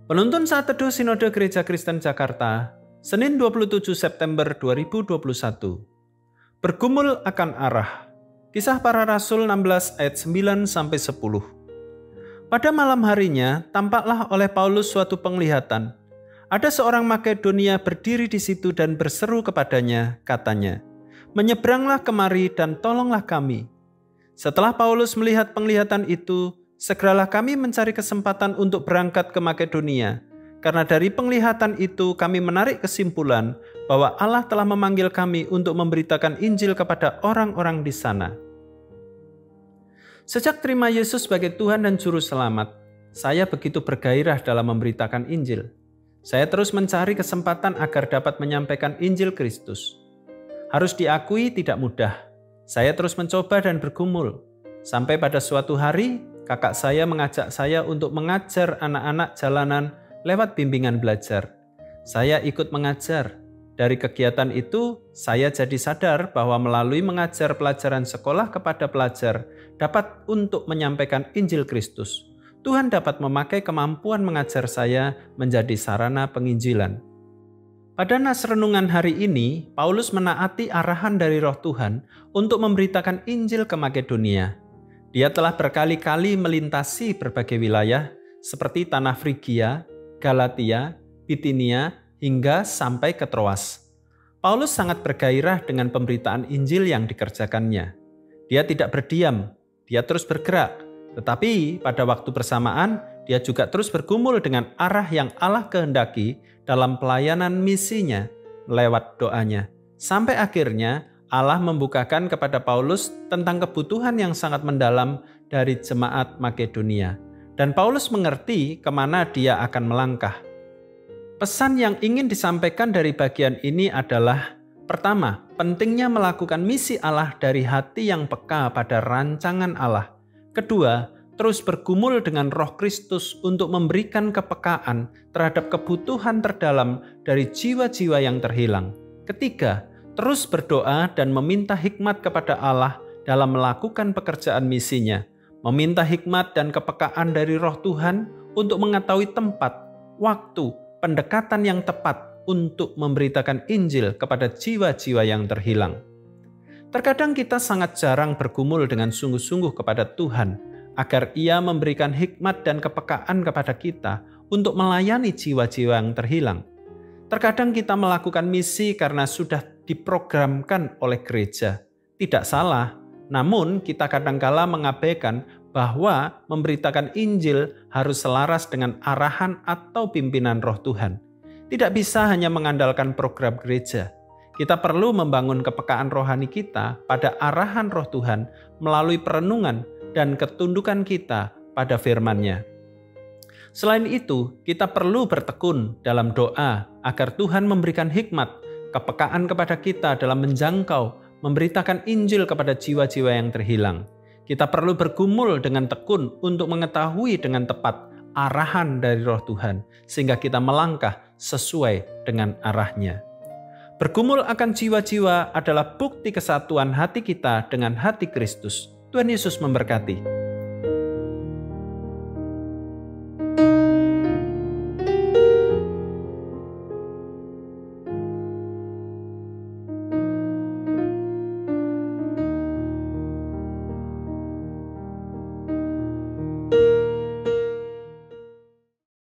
Penuntun Saat Teduh Sinode Gereja Kristen Jakarta, Senin 27 September 2021. Bergumul akan arah. Kisah Para Rasul 16 ayat 9-10. Pada malam harinya, tampaklah oleh Paulus suatu penglihatan. Ada seorang Makedonia berdiri di situ dan berseru kepadanya, katanya, "Menyeberanglah kemari dan tolonglah kami." Setelah Paulus melihat penglihatan itu, segeralah kami mencari kesempatan untuk berangkat ke Makedonia, karena dari penglihatan itu kami menarik kesimpulan bahwa Allah telah memanggil kami untuk memberitakan Injil kepada orang-orang di sana. Sejak terima Yesus sebagai Tuhan dan Juru Selamat, saya begitu bergairah dalam memberitakan Injil. Saya terus mencari kesempatan agar dapat menyampaikan Injil Kristus. Harus diakui tidak mudah. Saya terus mencoba dan bergumul. Sampai pada suatu hari, kakak saya mengajak saya untuk mengajar anak-anak jalanan lewat bimbingan belajar. Saya ikut mengajar. Dari kegiatan itu, saya jadi sadar bahwa melalui mengajar pelajaran sekolah kepada pelajar dapat untuk menyampaikan Injil Kristus. Tuhan dapat memakai kemampuan mengajar saya menjadi sarana penginjilan. Pada nas renungan hari ini, Paulus menaati arahan dari Roh Tuhan untuk memberitakan Injil ke Makedonia. Dia telah berkali-kali melintasi berbagai wilayah seperti tanah Frigia, Galatia, Bitinia, hingga sampai ke Troas. Paulus sangat bergairah dengan pemberitaan Injil yang dikerjakannya. Dia tidak berdiam, dia terus bergerak. Tetapi pada waktu bersamaan, dia juga terus bergumul dengan arah yang Allah kehendaki dalam pelayanan misinya lewat doanya. Sampai akhirnya Allah membukakan kepada Paulus tentang kebutuhan yang sangat mendalam dari jemaat Makedonia. Dan Paulus mengerti kemana dia akan melangkah. Pesan yang ingin disampaikan dari bagian ini adalah, pertama, pentingnya melakukan misi Allah dari hati yang peka pada rancangan Allah. Kedua, terus bergumul dengan Roh Kristus untuk memberikan kepekaan terhadap kebutuhan terdalam dari jiwa-jiwa yang terhilang. Ketiga, terus berdoa dan meminta hikmat kepada Allah dalam melakukan pekerjaan misinya. Meminta hikmat dan kepekaan dari Roh Tuhan untuk mengetahui tempat, waktu, pendekatan yang tepat untuk memberitakan Injil kepada jiwa-jiwa yang terhilang. Terkadang kita sangat jarang bergumul dengan sungguh-sungguh kepada Tuhan agar Ia memberikan hikmat dan kepekaan kepada kita untuk melayani jiwa-jiwa yang terhilang. Terkadang kita melakukan misi karena sudah diprogramkan oleh gereja. Tidak salah, namun kita kadangkala mengabaikan bahwa memberitakan Injil harus selaras dengan arahan atau pimpinan Roh Tuhan. Tidak bisa hanya mengandalkan program gereja. Kita perlu membangun kepekaan rohani kita pada arahan Roh Tuhan melalui perenungan dan ketundukan kita pada firman-Nya. Selain itu, kita perlu bertekun dalam doa agar Tuhan memberikan hikmat, kepekaan kepada kita dalam menjangkau, memberitakan Injil kepada jiwa-jiwa yang terhilang. Kita perlu bergumul dengan tekun untuk mengetahui dengan tepat arahan dari Roh Tuhan, sehingga kita melangkah sesuai dengan arahnya. Bergumul akan jiwa-jiwa adalah bukti kesatuan hati kita dengan hati Kristus. Tuhan Yesus memberkati.